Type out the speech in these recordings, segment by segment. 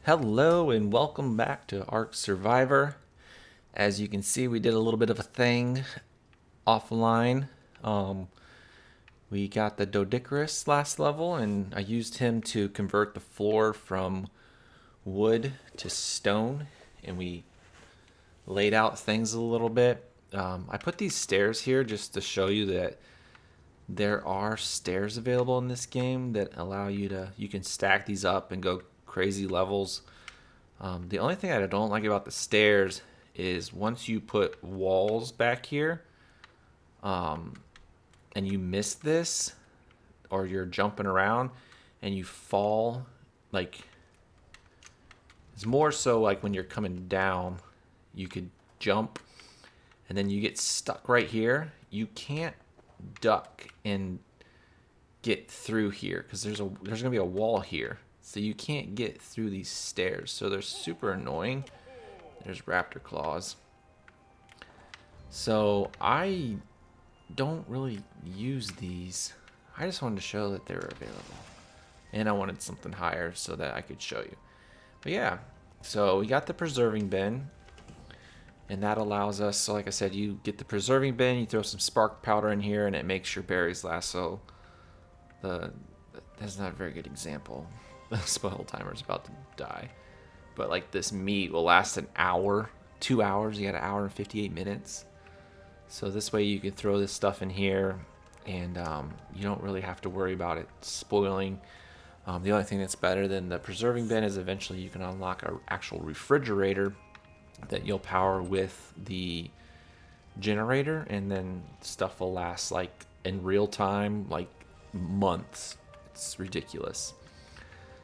Hello and welcome back to Ark Survivor. As you can see, we did a little bit of a thing offline. We got the Doedicurus last level, and I used him to convert the floor from wood to stone, and we laid out things a little bit. I put these stairs here just to show you that there are stairs available in this game that allow you can stack these up and go crazy levels. The only thing I don't like about the stairs is once you put walls back here, and you miss this, or you're jumping around and you fall, like, it's more so like when you're coming down, you could jump and then you get stuck right here. You can't duck and get through here because there's gonna be a wall here, so you can't get through these stairs. So they're super annoying. There's Raptorclause. So I don't really use these. I just wanted to show that they're available, and I wanted something higher so that I could show you. But yeah, so we got the preserving bin, and that allows us, so like I said, you get the preserving bin, you throw some spark powder in here, and it makes your berries last. So that's not a very good example. The spoil timer is about to die. But like this meat will last an hour, 2 hours. You got an hour and 58 minutes. So this way you can throw this stuff in here, and you don't really have to worry about it spoiling. The only thing that's better than the preserving bin is eventually you can unlock an actual refrigerator that you'll power with the generator, and then stuff will last like in real time, like months. It's ridiculous.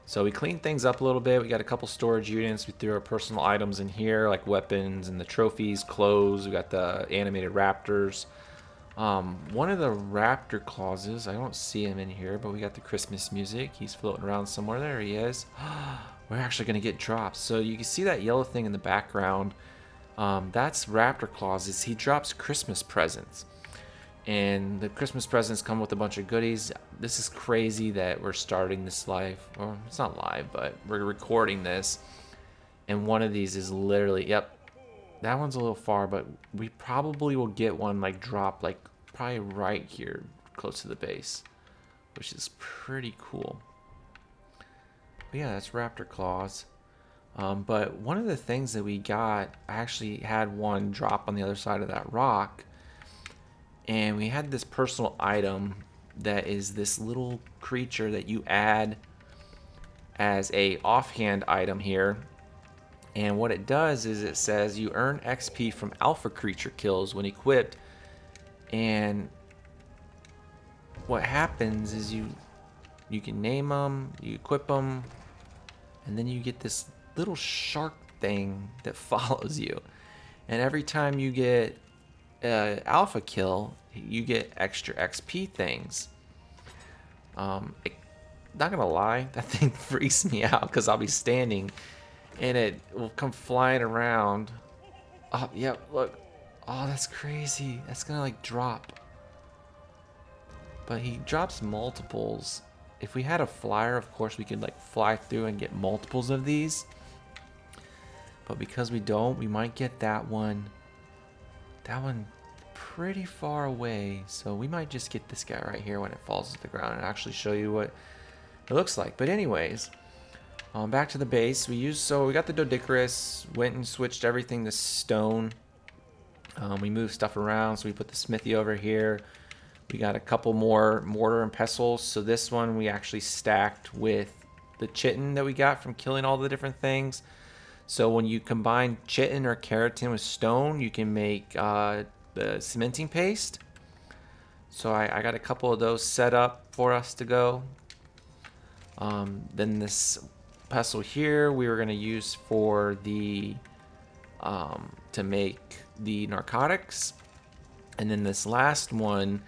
So we cleaned things up a little bit. We got a couple storage units. We threw our personal items in here, like weapons and the trophies, clothes. We got the animated raptors. One of the Raptorclauses, I don't see him in here, but we got the Christmas music. He's floating around somewhere. There he is. We're actually going to get drops. So you can see that yellow thing in the background. That's Raptorclause. He drops Christmas presents. And the Christmas presents come with a bunch of goodies. This is crazy that we're starting this live. Well, it's not live, but we're recording this. And one of these is literally, yep, that one's a little far, but we probably will get one like drop like probably right here close to the base, which is pretty cool. But yeah, that's Raptorclause. But one of the things that we got, I actually had one drop on the other side of that rock. And we had this personal item that is this little creature that you add as a offhand item here. And what it does is it says you earn XP from alpha creature kills when equipped. And what happens is you can name them, you equip them, and then you get this little shark thing that follows you. And every time you get alpha kill, you get extra XP things. Not gonna lie, that thing freaks me out because I'll be standing and it will come flying around. Oh, yeah, look. Oh, that's crazy. That's gonna like drop. But he drops multiples. If we had a flyer, of course, we could like fly through and get multiples of these. But because we don't, we might get that one. That one pretty far away, so we might just get this guy right here when it falls to the ground and actually show you what it looks like. But anyways, back to the base. We got the Doedicurus, went and switched everything to stone. We moved stuff around, so we put the smithy over here. We got a couple more mortar and pestles, so this one we actually stacked with the chitin that we got from killing all the different things. So when you combine chitin or keratin with stone, you can make the cementing paste. So I got a couple of those set up for us to go. Then this pestle here we were going to use for the to make the narcotics. And then this last one,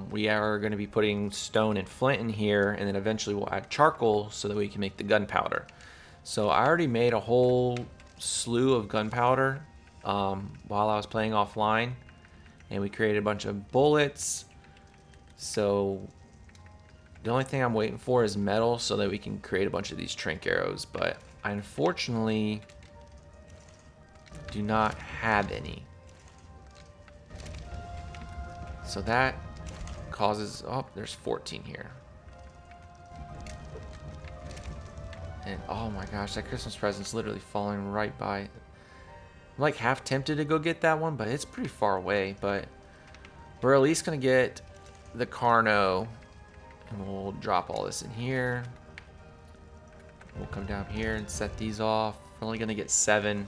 we are going to be putting stone and flint in here, and then eventually we'll add charcoal so that we can make the gunpowder. So I already made a whole slew of gunpowder while I was playing offline, and we created a bunch of bullets. So The only thing I'm waiting for is metal so that we can create a bunch of these Trink arrows, but I unfortunately do not have any. So that causes, oh, there's 14 here. And oh my gosh, that Christmas present's literally falling right by. I'm like half tempted to go get that one, but it's pretty far away. But we're at least gonna get the Carno, and we'll drop all this in here. We'll come down here and set these off. We're only gonna get 7.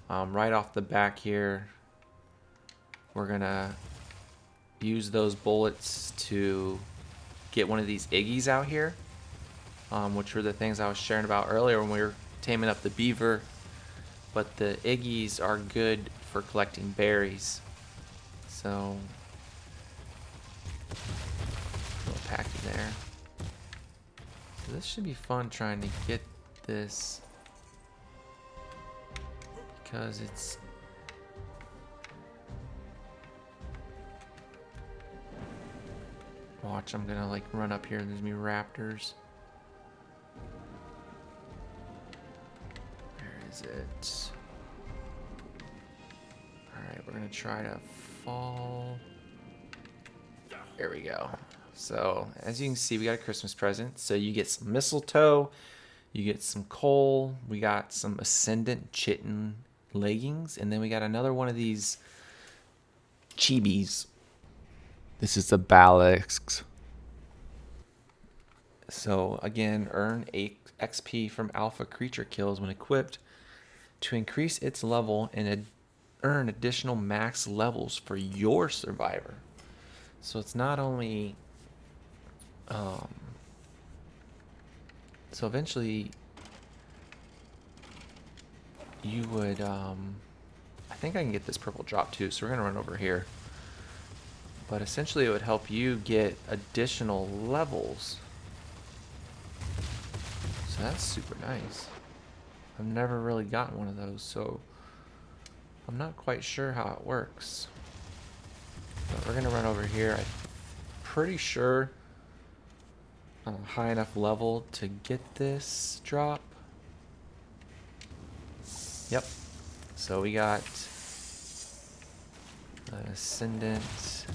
Right off the back here, we're gonna use those bullets to get one of these Iggies out here, which were the things I was sharing about earlier when we were taming up the beaver. But the Iggies are good for collecting berries. So, little packy there. So this should be fun trying to get this, because it's watch, I'm gonna like run up here and there's gonna be raptors. Where is it? Alright, we're gonna try to fall. There we go. So as you can see, we got a Christmas present. So you get some mistletoe, you get some coal, we got some Ascendant Chitin leggings, and then we got another one of these chibis. This is the Ballast. So again, earn 8 XP from alpha creature kills when equipped to increase its level and earn additional max levels for your survivor. So it's not only so eventually you would I think I can get this purple drop too, so we're gonna run over here. But essentially it would help you get additional levels. So that's super nice. I've never really gotten one of those, so I'm not quite sure how it works. But we're gonna run over here. I'm pretty sure I'm a high enough level to get this drop. Yep. So we got Ascendant.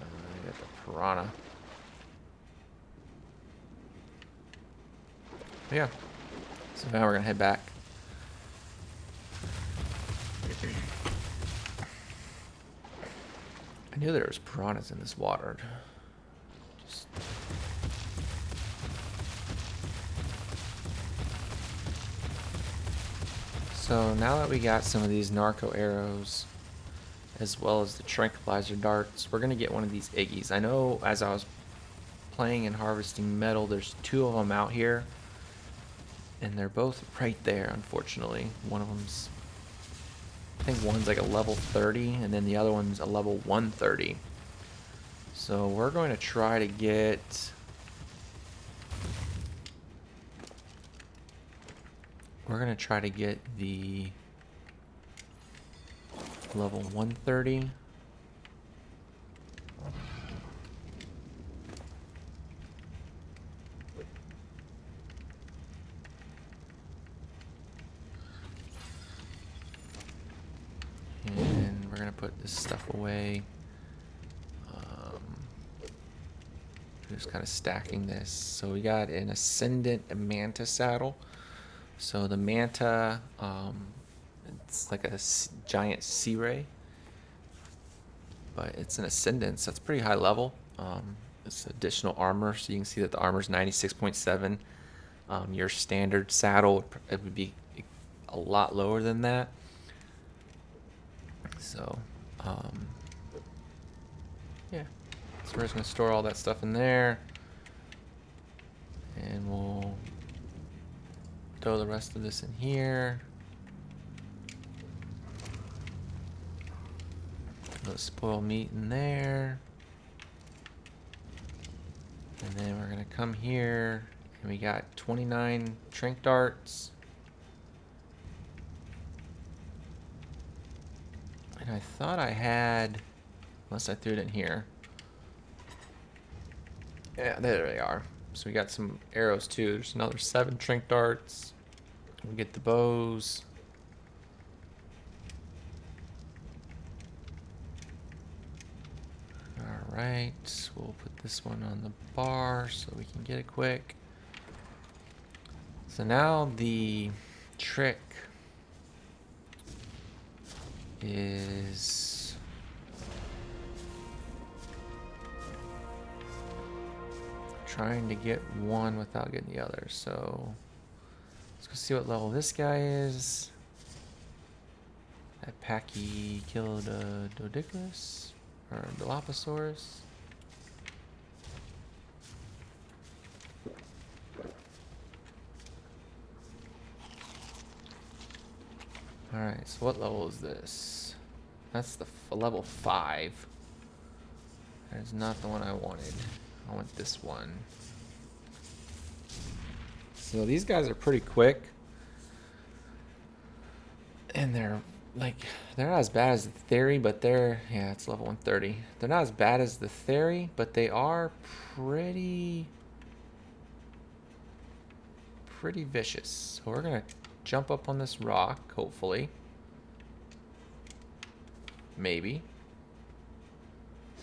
We got the Piranha. Yeah. So now we're gonna head back. I knew there was piranhas in this water. So now that we got some of these narco arrows, as well as the tranquilizer darts, we're gonna get one of these Iggies. I know as I was playing and harvesting metal, there's 2 of them out here, and they're both right there, unfortunately. One of them's, I think one's like a level 30, and then the other one's a level 130. So we're going to try to get... We're going to try to get the level 130. And we're going to put this stuff away. Just kind of stacking this. So we got an Ascendant Manta saddle. So the Manta, it's like a giant sea ray, but it's an Ascendant, so it's pretty high level. It's additional armor, so you can see that the armor is 96.7. Your standard saddle, it would be a lot lower than that. So, yeah. So we're just going to store all that stuff in there, and we'll throw the rest of this in here. Throw the spoiled meat in there. And then we're going to come here, and we got 29 Trink darts. And I thought I had, unless I threw it in here. Yeah, there they are. So we got some arrows too. There's another 7 shrink darts. We get the bows. Alright, we'll put this one on the bar so we can get it quick. So now the trick is trying to get one without getting the other. So let's go see what level this guy is. That Pachycilododicus or Dilophosaurus. Alright, so what level is this? That's the level 5. That is not the one I wanted. I want this one. So these guys are pretty quick. And they're not as bad as the theory, but yeah, it's level 130. They're not as bad as the theory, but they are pretty vicious. So we're gonna jump up on this rock, hopefully. Maybe.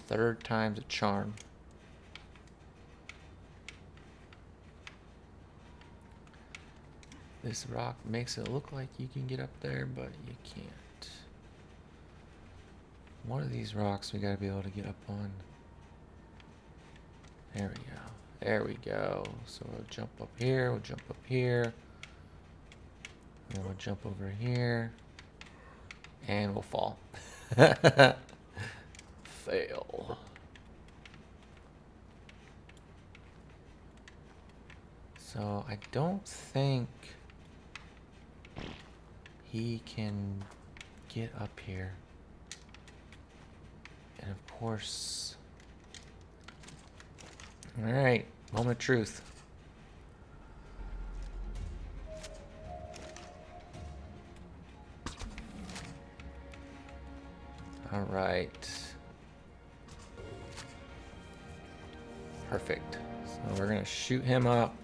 3rd time's a charm. This rock makes it look like you can get up there, but you can't. One of these rocks we gotta be able to get up on. There we go. There we go. So we'll jump up here, we'll jump up here. And we'll jump over here. And we'll fall. Fail. So I don't think he can get up here. And of course... Alright, moment of truth. Alright. Perfect. So we're gonna shoot him up.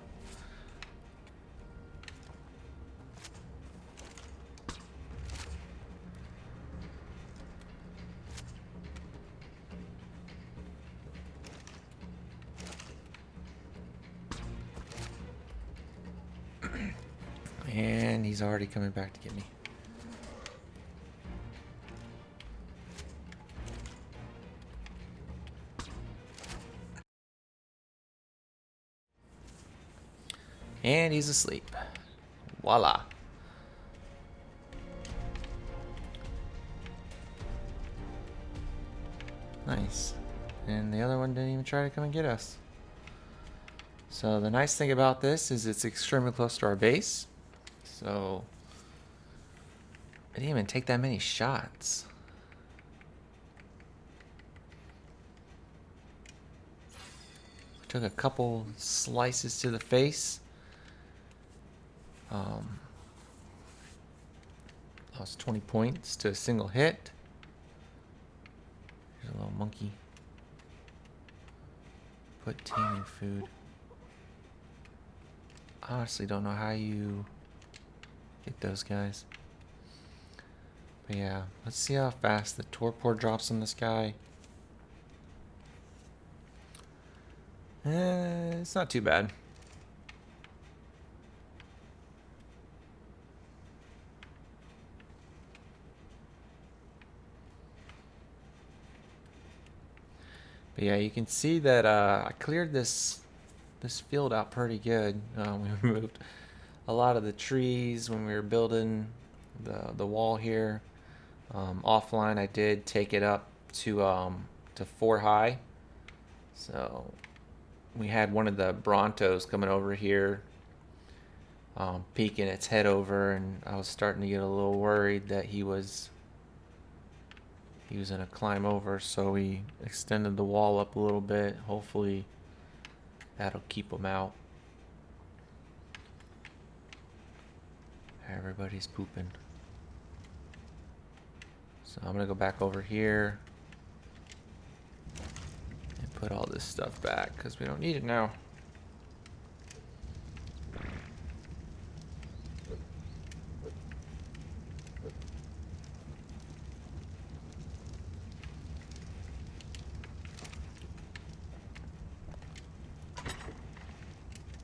And he's already coming back to get me. And he's asleep. Voila. Nice. And the other one didn't even try to come and get us. So the nice thing about this is it's extremely close to our base. So I didn't even take that many shots. Took a couple slices to the face. Lost 20 points to a single hit. Here's a little monkey. Put taming food. I honestly don't know how you get those guys. But yeah, let's see how fast the torpor drops on this guy. It's not too bad. But yeah, you can see that I cleared this field out pretty good. We removed a lot of the trees when we were building the wall here. Offline, I did take it up to 4 high. So we had one of the Brontos coming over here, peeking its head over, and I was starting to get a little worried that he was gonna climb over, so we extended the wall up a little bit. Hopefully that'll keep him out. Everybody's pooping. So I'm gonna go back over here and put all this stuff back because we don't need it now.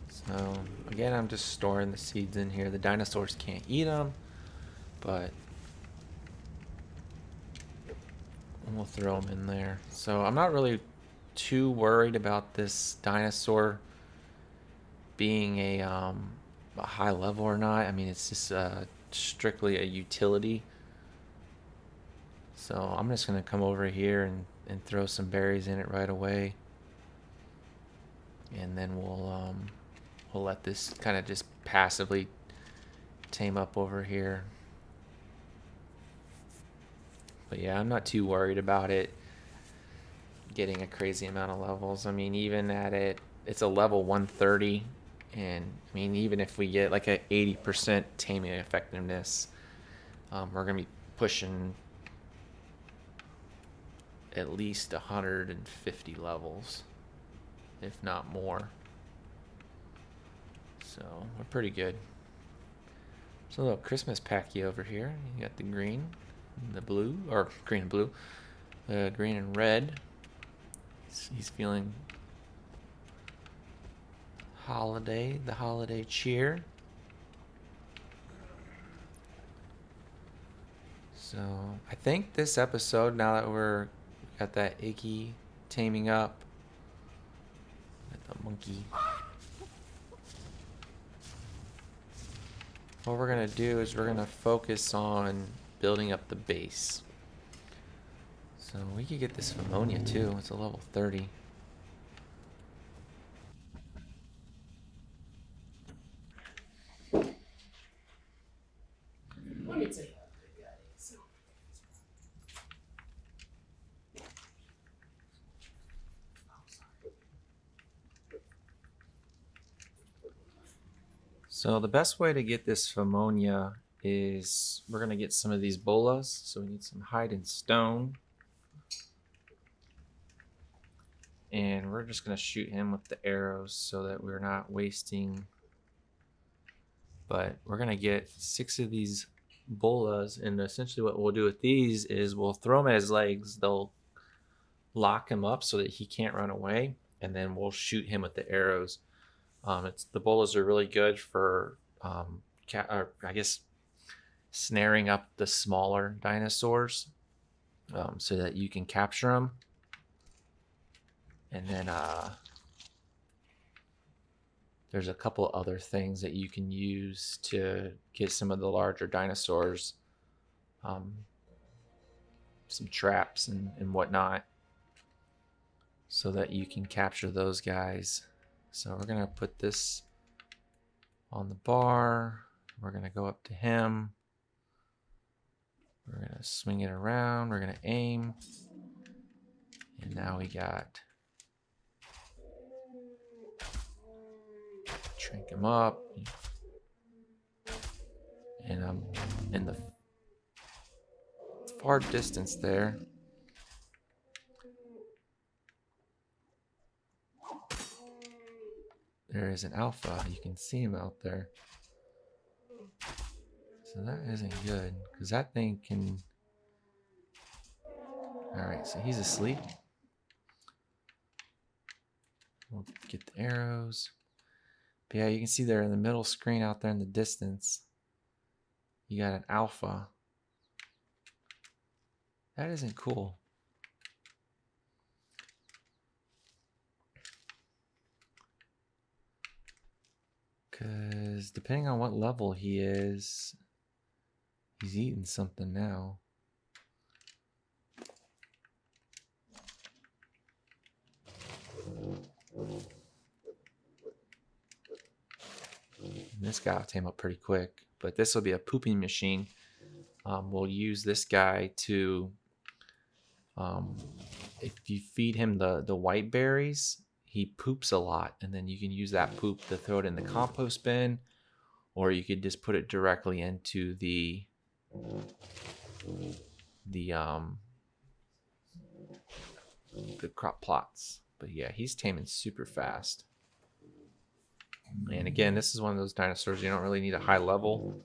So again, I'm just storing the seeds in here. The dinosaurs can't eat them, but we'll throw them in there. So I'm not really too worried about this dinosaur being a high level or not. I mean, it's just strictly a utility. So I'm just gonna come over here and throw some berries in it right away, and then we'll let this kind of just passively tame up over here. But yeah, I'm not too worried about it getting a crazy amount of levels. I mean, even at it's a level 130, and I mean, even if we get like a 80% taming effectiveness, we're gonna be pushing at least 150 levels, if not more. So we're pretty good. So a little Christmas packy over here. You got the green, the blue, or green and blue, green and red. He's feeling the holiday cheer. So I think this episode, now that we're got that Iggy taming up, the monkey, what we're gonna do is we're gonna focus on building up the base. So we could get this ammonia too. It's a level 30. Let me tell you how big that is. So the best way to get this ammonia is we're gonna get some of these bolas. So we need some hide and stone. And we're just gonna shoot him with the arrows so that we're not wasting. But we're gonna get 6 of these bolas, and essentially what we'll do with these is we'll throw them at his legs. They'll lock him up so that he can't run away, and then we'll shoot him with the arrows. The bolas are really good for snaring up the smaller dinosaurs, so that you can capture them. And then there's a couple other things that you can use to get some of the larger dinosaurs, some traps and whatnot, so that you can capture those guys. So we're gonna put this on the bar. We're gonna go up to him. We're gonna swing it around. We're gonna aim. And now we got, shrink him up. And I'm in the far distance there. There is an alpha. You can see him out there. So that isn't good, because that thing can... Alright, so he's asleep. We'll get the arrows. But yeah, you can see there in the middle screen out there in the distance, you got an alpha. That isn't cool. Because depending on what level he is, he's eating something now. This guy will tame up pretty quick, but this will be a pooping machine. We'll use this guy to, if you feed him the white berries, he poops a lot, and then you can use that poop to throw it in the compost bin, or you could just put it directly into the crop plots. But yeah, he's taming super fast. And again, this is one of those dinosaurs you don't really need a high level.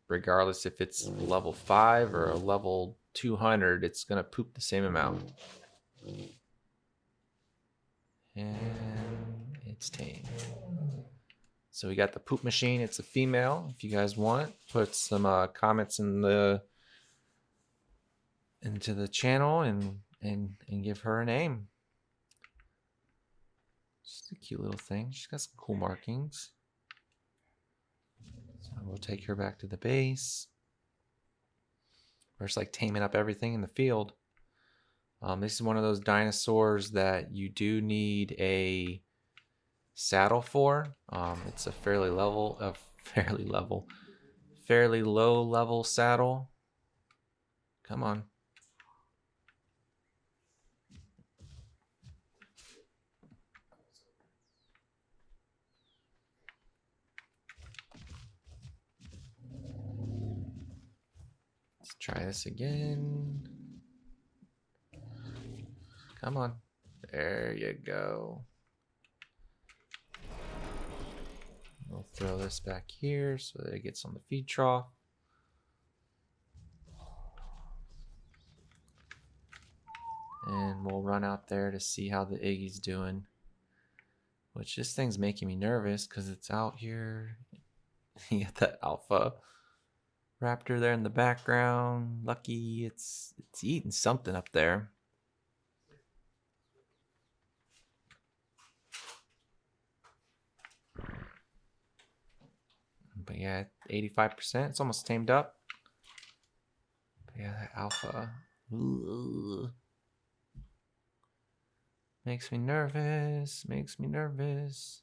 Regardless if it's level 5 or a level 200, it's going to poop the same amount. And it's tame. So we got the poop machine. It's a female. If you guys want, put some comments into the channel and give her a name. Just a cute little thing. She's got some cool markings. So we'll take her back to the base. We're just like taming up everything in the field. This is one of those dinosaurs that you do need a saddle for. It's a fairly low level saddle. Come on. Let's try this again. Come on. There you go. We'll throw this back here so that it gets on the feed trough. And we'll run out there to see how the Iggy's doing. Which this thing's making me nervous because it's out here. You got that alpha raptor there in the background. Lucky it's eating something up there. But yeah, 85%. It's almost tamed up. But yeah, that alpha. Ugh. Makes me nervous. Makes me nervous.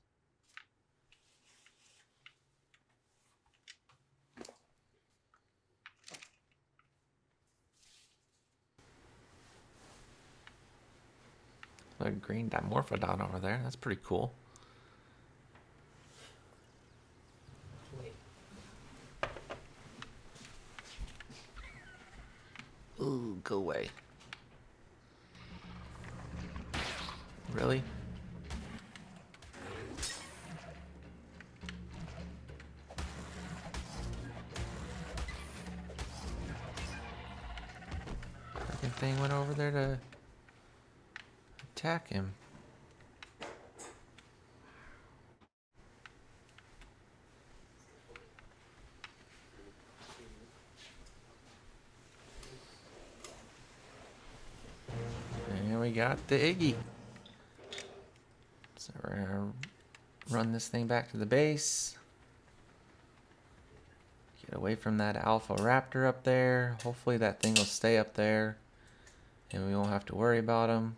A green dimorphodon over there. That's pretty cool. Ooh, go away. Really? Freaking thing went over there to attack him. And we got the Iggy. So we're gonna run this thing back to the base. Get away from that alpha raptor up there. Hopefully that thing will stay up there and we won't have to worry about him.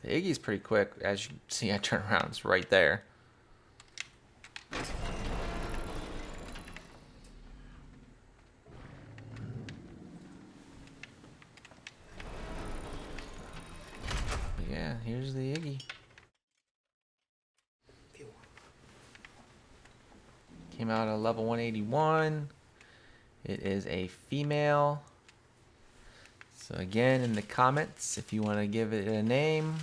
The Iggy's pretty quick. As you can see, I turn around, it's right there. But yeah, here's the Iggy. Came out at level 181. It is a female. So again, in the comments, if you want to give it a name,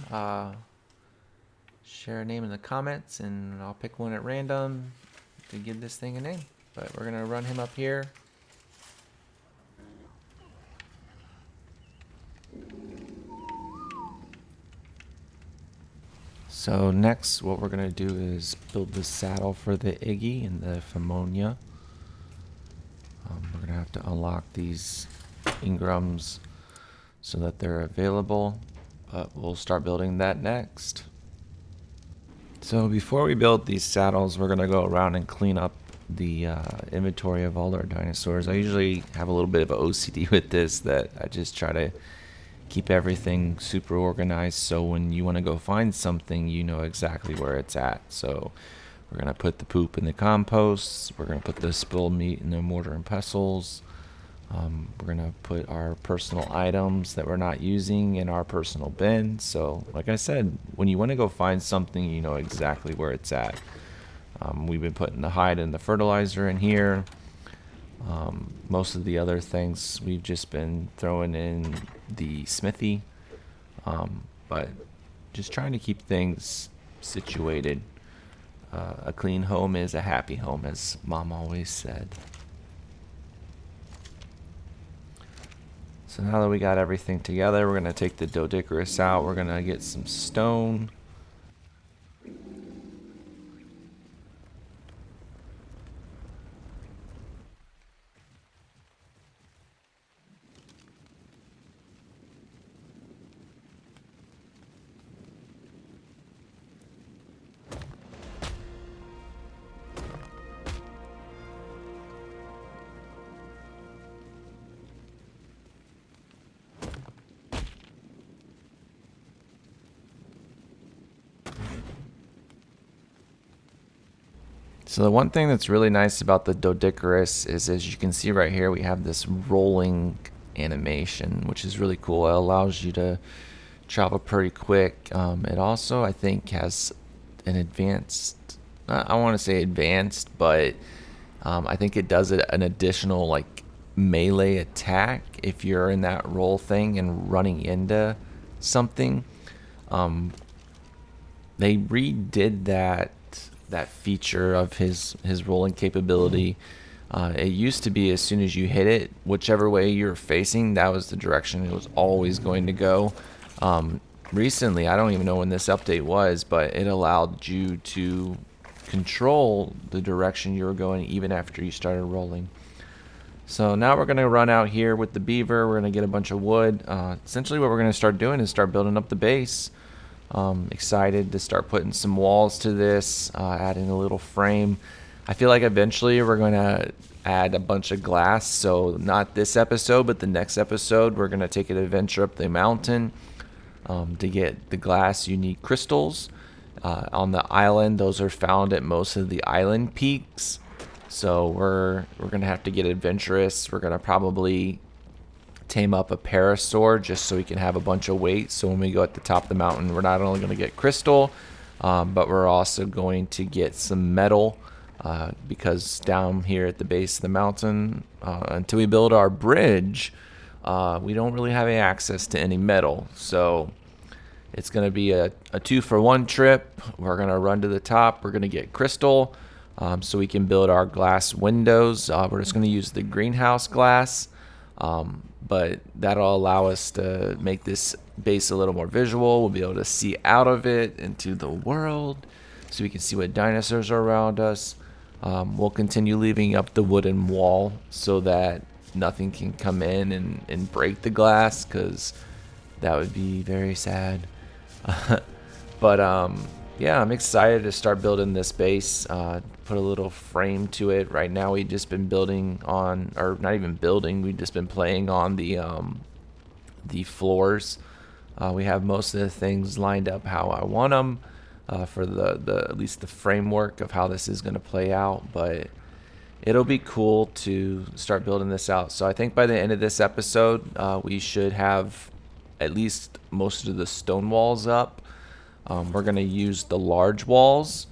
share a name in the comments and I'll pick one at random to give this thing a name. But we're going to run him up here. So next, what we're going to do is build the saddle for the Iggy and the Pneumonia. We're going to have to unlock these Ingrams so that they're available, but we'll start building that next. So before we build these saddles, we're going to go around and clean up the inventory of all our dinosaurs. I usually have a little bit of a OCD with this, that I just try to keep everything super organized so when you want to go find something, you know exactly where it's at. So we're going to put the poop in the compost. We're going to put the spilled meat in the mortar and pestles. We're going to put our personal items that we're not using in our personal bin. So like I said, when you want to go find something, you know exactly where it's at. We've been putting the hide and the fertilizer in here. Most of the other things we've just been throwing in the smithy, but just trying to keep things situated. A clean home is a happy home, as Mom always said. So now that we got everything together, we're going to take the Dodicarus out. We're going to get some stone. So the one thing that's really nice about the Dodicarus is, as you can see right here, we have this rolling animation, which is really cool. It allows you to travel pretty quick. It also, I think, has an advanced, I want to say advanced, but I think it does an additional like melee attack if you're in that roll thing and running into something. They redid that feature of his rolling capability. It used to be as soon as you hit it, whichever way you're facing, that was the direction it was always going to go. Recently, I don't even know when this update was, but it allowed you to control the direction you were going even after you started rolling. So now we're going to run out here with the beaver. We're going to get a bunch of wood. Essentially what we're going to start doing is start building up the base. Excited to start putting some walls to this, adding a little frame. I feel like eventually we're going to add a bunch of glass. So not this episode, but the next episode, we're going to take an adventure up the mountain. To get the glass, you need crystals. On the island, those are found at most of the island peaks. So we're going to have to get adventurous. We're going to probably tame up a parasaur just so we can have a bunch of weight. So when we go at the top of the mountain, we're not only going to get crystal, but we're also going to get some metal, because down here at the base of the mountain, until we build our bridge, we don't really have any access to any metal. So it's going to be a 2-for-1 trip. We're going to run to the top. We're going to get crystal, so we can build our glass windows. We're just going to use the greenhouse glass. But that'll allow us to make this base a little more visual. We'll be able to see out of it into the world, so we can see what dinosaurs are around us. We'll continue leaving up the wooden wall so that nothing can come in and break the glass, because that would be very sad. But yeah, I'm excited to start building this base. Put a little frame to it. Right now we've just been building on, or not even building, we've just been playing on the floors. We have most of the things lined up how I want them, for the at least the framework of how this is going to play out. But it'll be cool to start building this out. So I think by the end of this episode, we should have at least most of the stone walls up. We're going to use the large walls,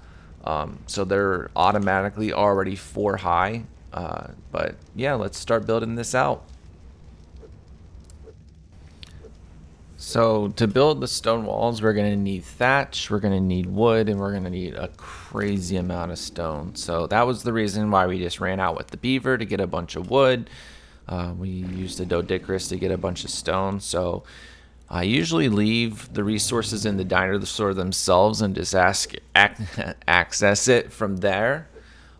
so they're automatically already 4 high. But yeah, let's start building this out. So to build the stone walls, we're going to need thatch, we're going to need wood, and we're going to need a crazy amount of stone. So that was the reason why we just ran out with the beaver, to get a bunch of wood. We used the Dodicarus to get a bunch of stone. So I usually leave the resources in the dinosaur themselves and just access it from there.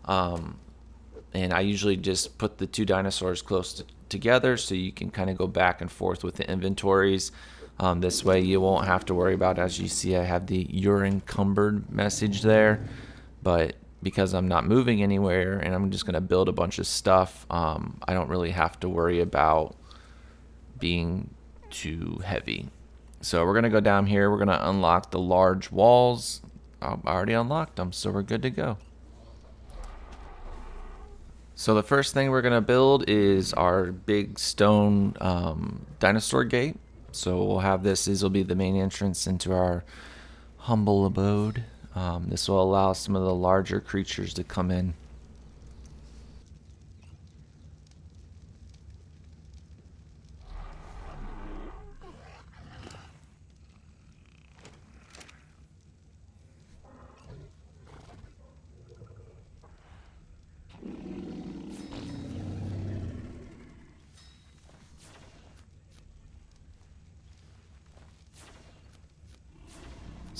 And I usually just put the 2 dinosaurs close together, so you can kind of go back and forth with the inventories. This way you won't have to worry about, as you see, I have the "you're encumbered" message there. But because I'm not moving anywhere and I'm just going to build a bunch of stuff, I don't really have to worry about being too heavy. So we're going to go down here. We're going to unlock the large walls. I already unlocked them, so we're good to go. So the first thing we're going to build is our big stone dinosaur gate. So we'll have this will be the main entrance into our humble abode. This will allow some of the larger creatures to come in.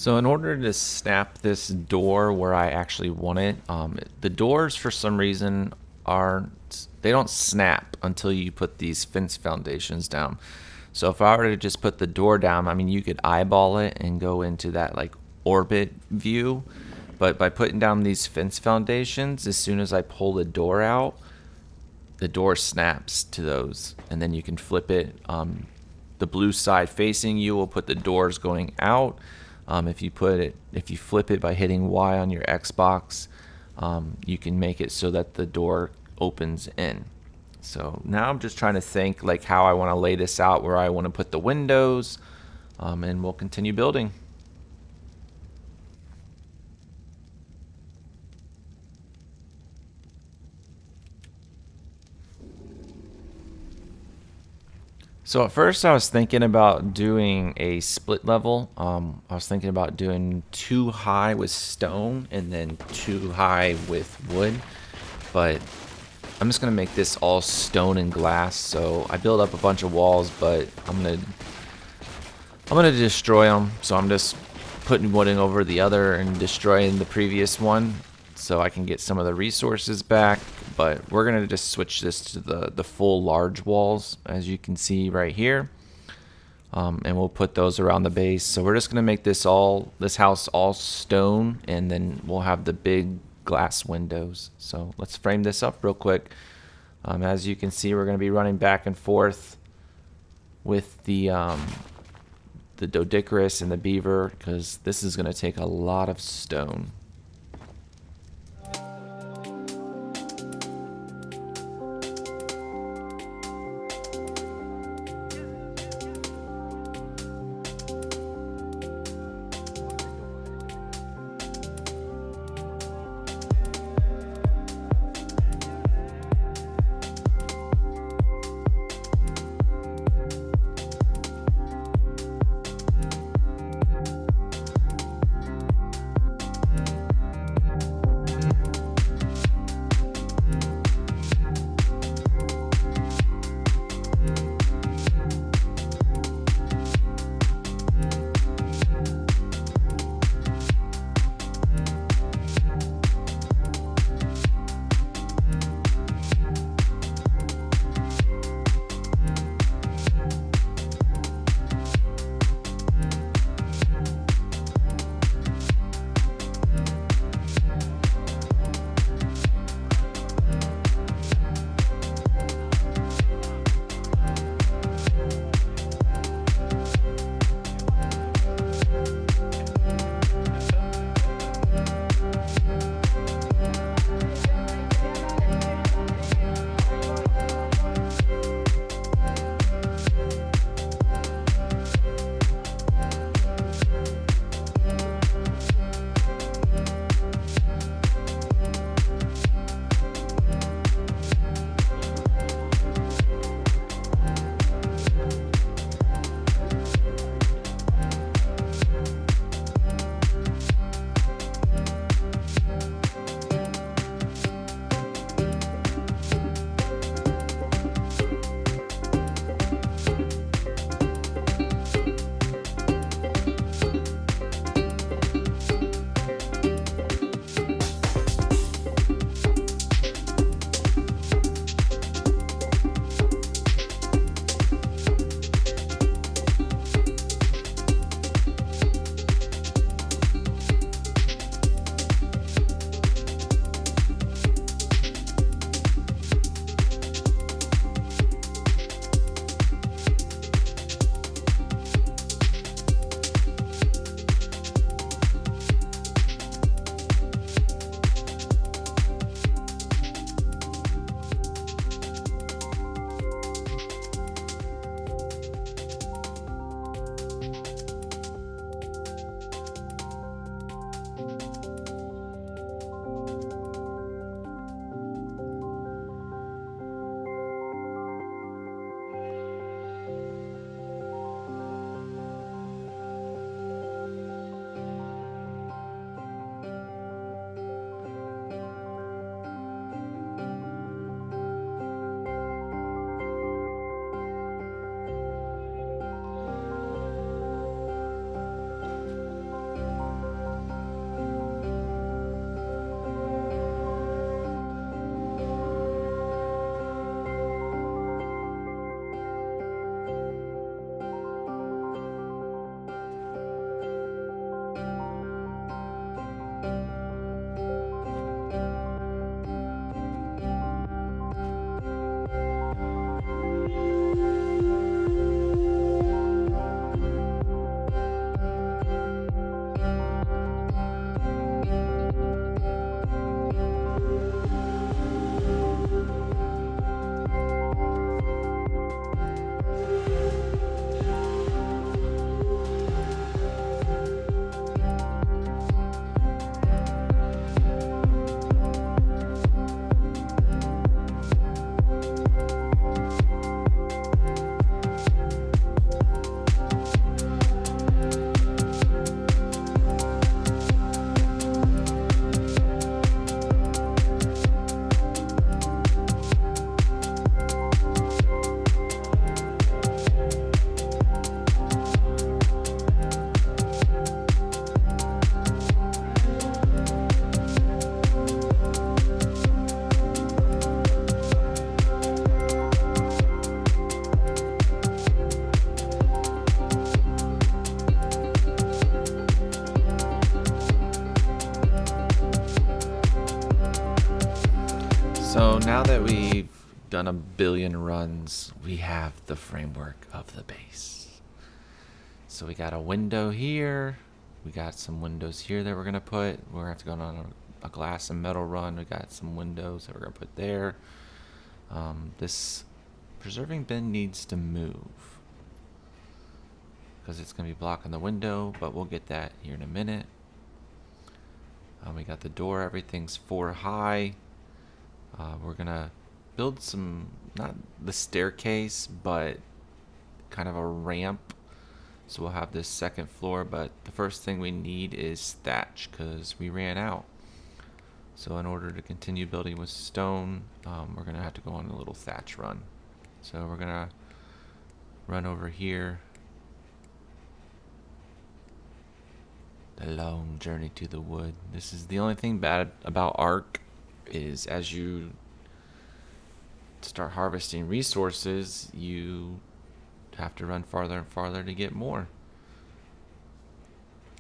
So in order to snap this door where I actually want it, the doors for some reason they don't snap until you put these fence foundations down. So if I were to just put the door down, I mean, you could eyeball it and go into that like orbit view. But by putting down these fence foundations, as soon as I pull the door out, the door snaps to those, and then you can flip it. The blue side facing you will put the doors going out. If you flip it by hitting Y on your Xbox, you can make it so that the door opens in. So now I'm just trying to think like how I want to lay this out, where I want to put the windows, and we'll continue building. So at first I was thinking about doing a split level. I was thinking about doing 2 high with stone and then 2 high with wood. But I'm just gonna make this all stone and glass. So I build up a bunch of walls, but I'm gonna destroy them. So I'm just putting one over the other and destroying the previous one, so I can get some of the resources back. But we're gonna just switch this to the full large walls, as you can see right here, and we'll put those around the base. So we're just gonna make this house all stone, and then we'll have the big glass windows. So let's frame this up real quick. As you can see, we're gonna be running back and forth with the Doedicurus and the beaver, because this is gonna take a lot of stone. So now that we've done a billion runs, we have the framework of the base. So we got a window here. We got some windows here that we're going to put. We're going to have to go on a glass and metal run. We got some windows that we're going to put there. This preserving bin needs to move because it's going to be blocking the window, but we'll get that here in a minute. We got the door. Everything's 4 high. We're going to build some, not the staircase, but kind of a ramp. So we'll have this second floor, but the first thing we need is thatch because we ran out. So in order to continue building with stone, we're going to have to go on a little thatch run. So we're going to run over here. The long journey to the wood. This is the only thing bad about Ark is as you start harvesting resources, you have to run farther and farther to get more.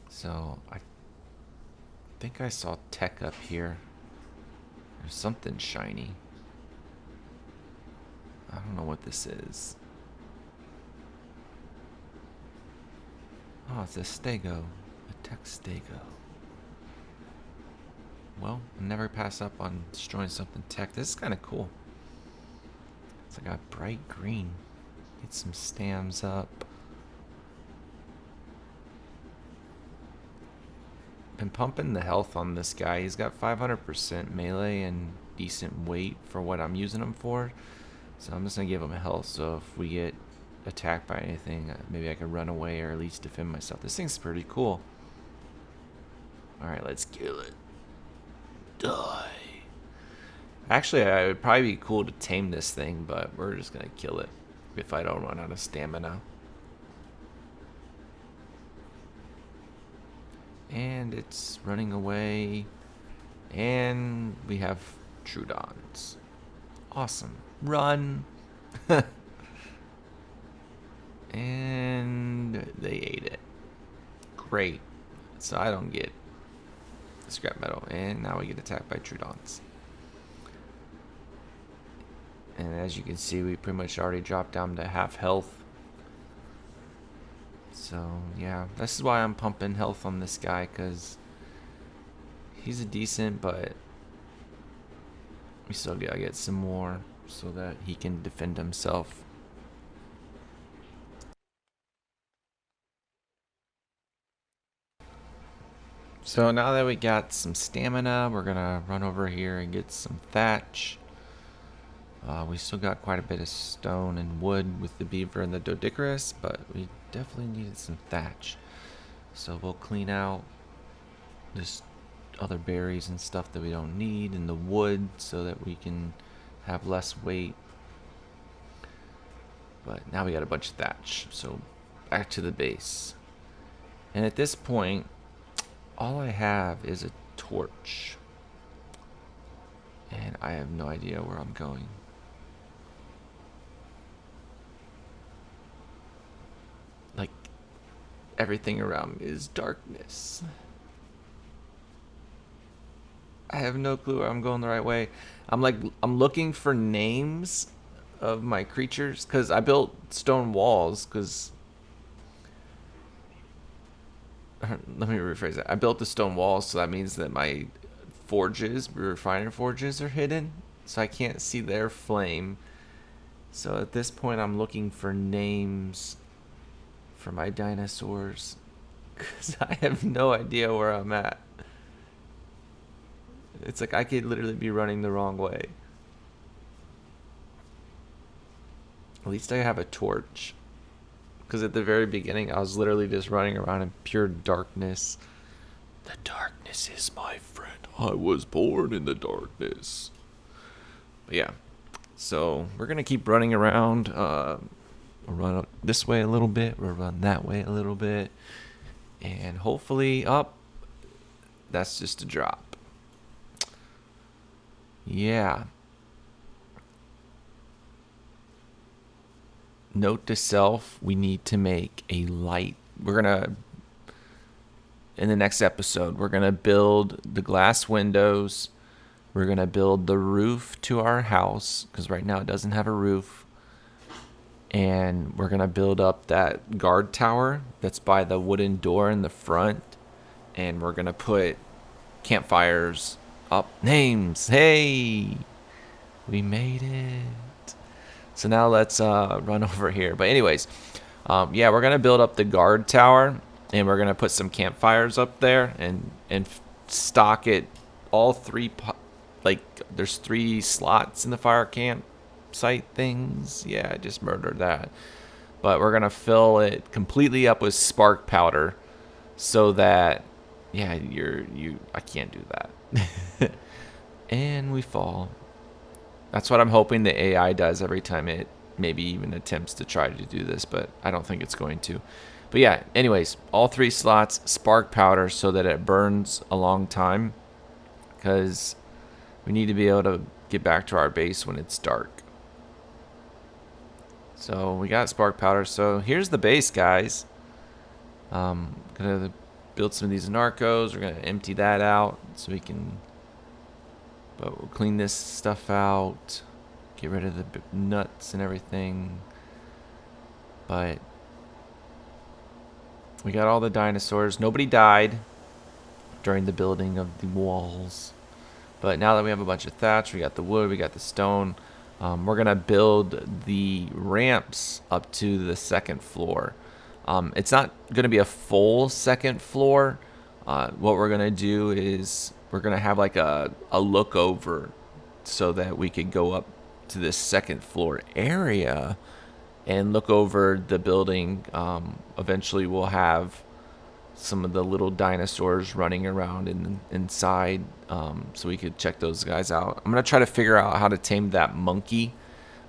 So I think I saw tech up here. There's something shiny. I don't know what this is. Oh, it's a stego. A tech stego. Well, never pass up on destroying something tech. This is kind of cool. It's like a bright green. Get some stems up. Been pumping the health on this guy. He's got 500% melee and decent weight for what I'm using him for. So I'm just going to give him a health. So if we get attacked by anything, maybe I can run away or at least defend myself. This thing's pretty cool. Alright, let's kill it. Die. Actually, it would probably be cool to tame this thing, but we're just going to kill it if I don't run out of stamina. And it's running away. And we have Troodons. Awesome. Run. And they ate it. Great. So I don't get scrap metal. And now we get attacked by Troodons. And as you can see, we pretty much already dropped down to half health. So, yeah. This is why I'm pumping health on this guy, because he's a decent, but we still gotta get some more so that he can defend himself. So now that we got some stamina, we're gonna run over here and get some thatch. We still got quite a bit of stone and wood with the beaver and the doedicurus, but we definitely needed some thatch. So we'll clean out just other berries and stuff that we don't need and the wood so that we can have less weight. But now we got a bunch of thatch, so back to the base. And at this point, all I have is a torch. And I have no idea where I'm going. Like, everything around me is darkness. I have no clue where I'm going the right way. I'm looking for names of my creatures because I built stone walls because let me rephrase that. I built the stone walls, so that means that my forges, refiner forges, are hidden, so I can't see their flame. So at this point, I'm looking for names for my dinosaurs because I have no idea where I'm at. It's like I could literally be running the wrong way. At least I have a torch. Because at the very beginning, I was literally just running around in pure darkness. The darkness is my friend. I was born in the darkness. But yeah. So we're going to keep running around. We'll run this way a little bit. We'll run that way a little bit. And hopefully up. That's just a drop. Yeah. Note to self, we need to make a light. We're going to, in the next episode, we're going to build the glass windows. We're going to build the roof to our house because right now it doesn't have a roof. And we're going to build up that guard tower that's by the wooden door in the front. And we're going to put campfires up. Names. Hey, we made it. So now let's run over here. But anyways, yeah, we're going to build up the guard tower. And we're going to put some campfires up there and stock it all three. Like, there's 3 slots in the fire campsite things. Yeah, I just murdered that. But we're going to fill it completely up with spark powder so that, yeah, I can't do that. And we fall. That's what I'm hoping the AI does every time it maybe even attempts to try to do this, but I don't think it's going to. But yeah, anyways, all 3 slots, spark powder so that it burns a long time, because we need to be able to get back to our base when it's dark. So we got spark powder. So here's the base, guys. Gonna build some of these narcos. We're gonna empty that out so we can. But we'll clean this stuff out. Get rid of the nuts and everything. But we got all the dinosaurs. Nobody died during the building of the walls. But now that we have a bunch of thatch, we got the wood, we got the stone, we're going to build the ramps up to the 2nd floor. It's not going to be a full 2nd floor. What we're going to do is we're going to have like a look over so that we could go up to this 2nd floor area and look over the building. Eventually we'll have some of the little dinosaurs running around inside, so we could check those guys out. I'm gonna try to figure out how to tame that monkey.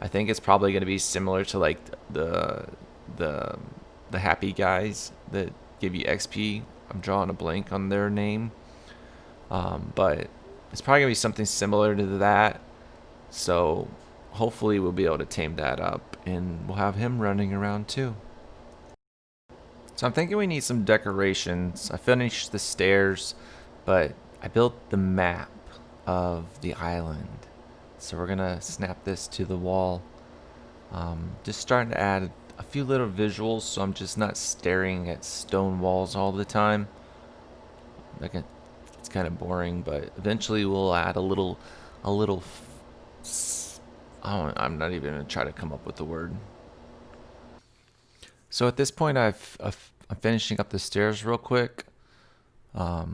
I think it's probably gonna be similar to like the happy guys that give you XP. I'm drawing a blank on their name, but it's probably gonna be something similar to that. So hopefully we'll be able to tame that up, and we'll have him running around too. So I'm thinking we need some decorations. I finished the stairs, but I built the map of the island. So we're gonna snap this to the wall. Just starting to add a few little visuals so I'm just not staring at stone walls all the time. Like it's kind of boring, but eventually we'll add a little. I'm not even gonna try to come up with the word. So at this point, I'm finishing up the stairs real quick. I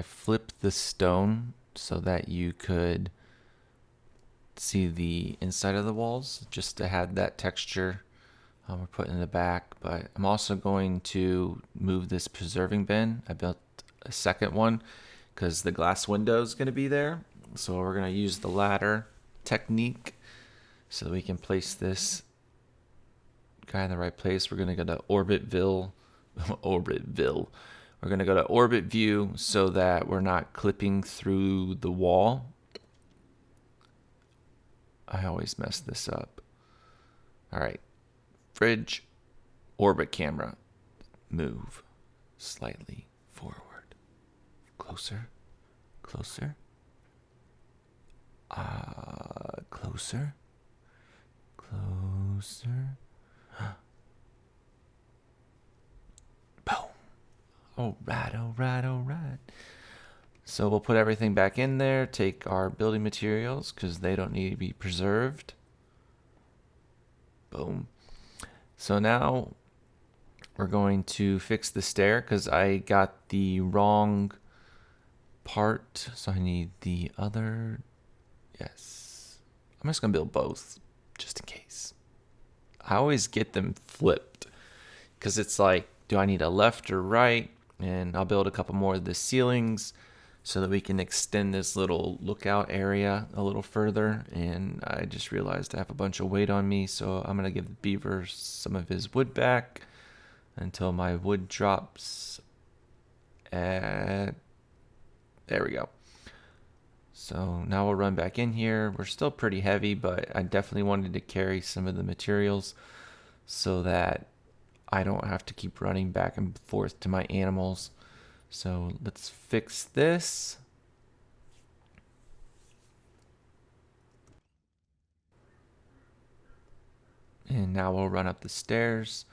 flipped the stone so that you could see the inside of the walls, just to have that texture. We're putting in the back, but I'm also going to move this preserving bin. I built a 2nd one because the glass window is going to be there. So we're going to use the ladder technique so that we can place this guy in the right place. We're going to go to Orbitville. We're going to go to Orbit View so that we're not clipping through the wall. I always mess this up. All right. Fridge, orbit camera. Move slightly forward. Closer. Closer. Closer. Closer. Boom. All right. So we'll put everything back in there, take our building materials because they don't need to be preserved. Boom. So now we're going to fix the stair because I got the wrong part. So I need the other. Yes. I'm just going to build both just in case. I always get them flipped because it's like, do I need a left or right? And I'll build a couple more of the ceilings so that we can extend this little lookout area a little further. And I just realized I have a bunch of weight on me, so I'm going to give the beaver some of his wood back until my wood drops at... There we go. So now we'll run back in here. We're still pretty heavy, but I definitely wanted to carry some of the materials so that I don't have to keep running back and forth to my animals. So let's fix this. And now we'll run up the stairs.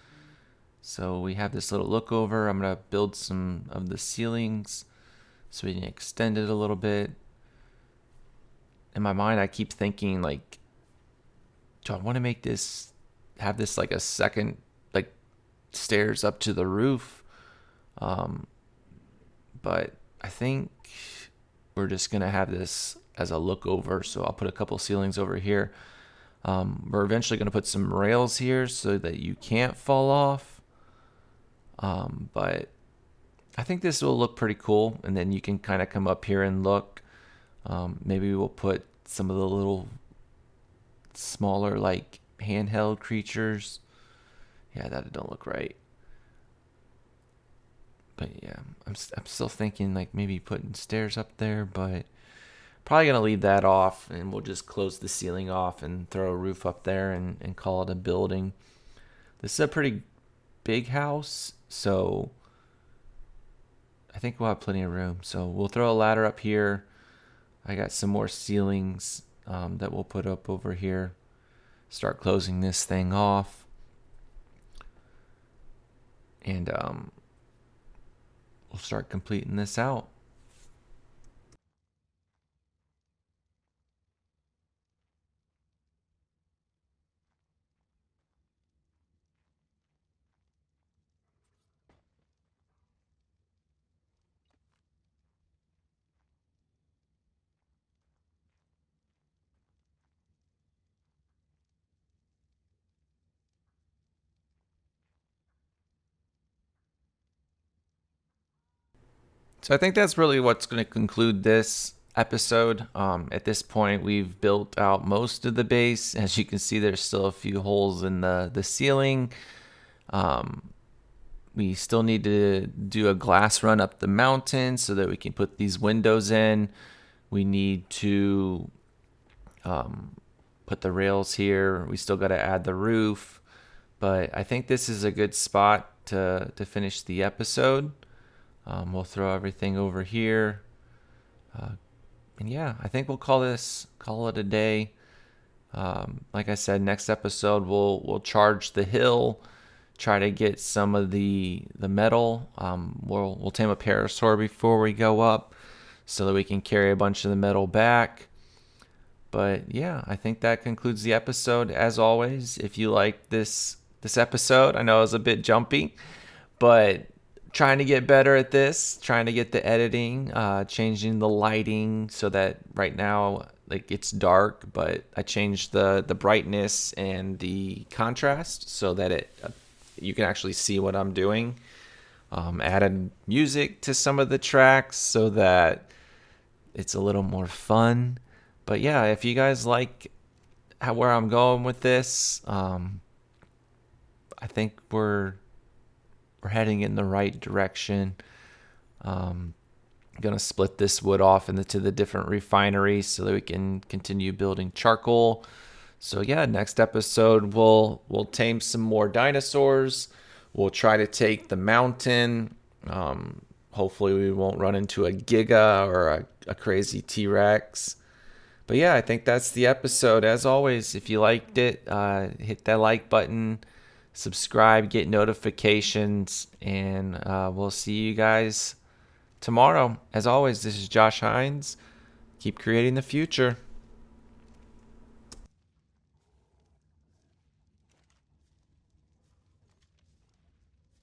So we have this little look over. I'm going to build some of the ceilings so we can extend it a little bit. In my mind, I keep thinking, like, do I want to have this like a second, like, stairs up to the roof? But I think we're just going to have this as a look over. So I'll put a couple ceilings over here. We're eventually going to put some rails here so that you can't fall off. But I think this will look pretty cool. And then you can kind of come up here and look. Maybe we'll put some of the little smaller, like, handheld creatures. Yeah, that don't look right. But yeah, I'm still thinking like maybe putting stairs up there, but probably gonna leave that off, and we'll just close the ceiling off and throw a roof up there and call it a building. This is a pretty big house, so I think we'll have plenty of room. So we'll throw a ladder up here. I got some more ceilings that we'll put up over here. Start closing this thing off. And we'll start completing this out. So I think that's really what's going to conclude this episode. At this point, we've built out most of the base. As you can see, there's still a few holes in the ceiling. We still need to do a glass run up the mountain so that we can put these windows in. We need to put the rails here. We still got to add the roof. But I think this is a good spot to finish the episode. We'll throw everything over here. And yeah, I think we'll call it a day. Like I said, next episode we'll charge the hill, try to get some of the metal. We'll tame a parasaur before we go up so that we can carry a bunch of the metal back. But yeah, I think that concludes the episode. As always, if you like this episode, I know it was a bit jumpy, but trying to get better at this, trying to get the editing, changing the lighting so that right now, like, it's dark, but I changed the brightness and the contrast so that you can actually see what I'm doing. Added music to some of the tracks so that it's a little more fun. But yeah, if you guys like where I'm going with this, I think we're heading in the right direction. Gonna split this wood off into the different refineries so that we can continue building charcoal. So yeah, next episode we'll tame some more dinosaurs. We'll try to take the mountain. Hopefully we won't run into a Giga or a crazy T-Rex. But yeah, I think that's the episode. As always, if you liked it, hit that like button. Subscribe, get notifications, and we'll see you guys tomorrow. As always, this is Josh Hines. Keep creating the future.